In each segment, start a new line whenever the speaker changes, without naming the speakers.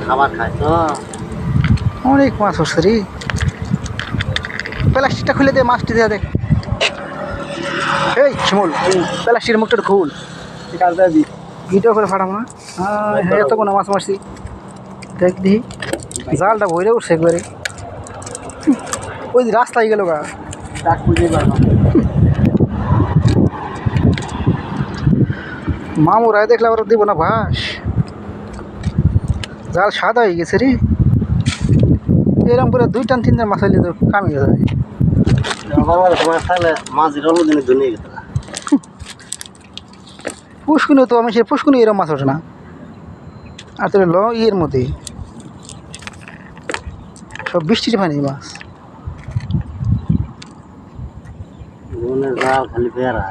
খাবার খায় তো
অনেক মাছ হচ্ছে রে। প্লাস্টিকটা খুলে দে, মাছটি দেওয়া দেখ। এই শিমুল, প্লাস্টিকের মুখটা খুল, ভিডিও করে ফাটাবো না। হ্যাঁ, এত কোনো মাছ মারছি দেখ দিই। জালটা ভরে উঠছে একবারে, ওই রাস্তায় গেল গা। মামুরাই দেখলে আবার দিব না ভাস, জাল সাদা হয়ে গেছে রে। এরকম করে 2 টান 3 টান মাছ হইলে তো কামে যাবে।
মাছ থাকলে মাছের অনুদিনে ধুনিয়ে গেত না।
পুষ্কুনি তো আমি সে পুষ্কুনি এরকম মাছ ওঠে না। আর তোর ইয়ের মধ্যে সব বৃষ্টির পানি মাছ।
জাল খালি বেড়া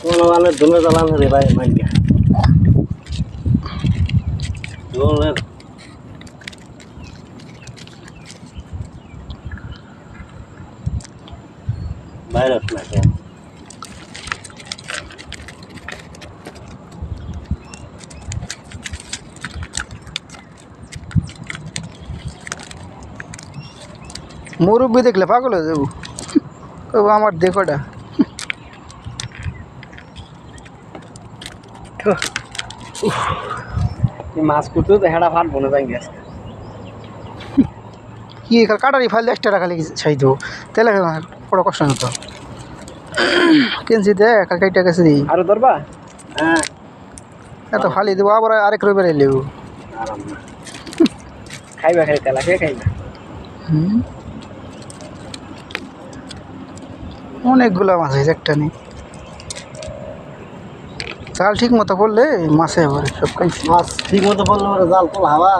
কোনো মানে ধুনে জ্বালান রে ভাই মাইকা জলের বাইরে না
মুরব্বী দেখলে পাগল হয়ে যাবো, আমার দেখোটা।
মাছ কুটু তো হেডা ফাট বনে যাই গেছে
কি কাটারি ফাইলে এক্সট্রা খালি চাইতো, তাহলে বড় কষ্ট হতো। কিনছি দেখ কাইটা গেছে রে।
আরো ধরবা? হ্যাঁ,
এত ফালি দেবো আবার আরেক রবিবার এলেও
খাইবা খাই তেলা খেয়ে খাইবা।
অনেকগুলো মাছ হয়েছে, একটা নেই। জাল ঠিক মতো পড়লে মাছে হবে সব খাইছি।
মাছ ঠিক মতো পড়লে জাল তোলা হবা।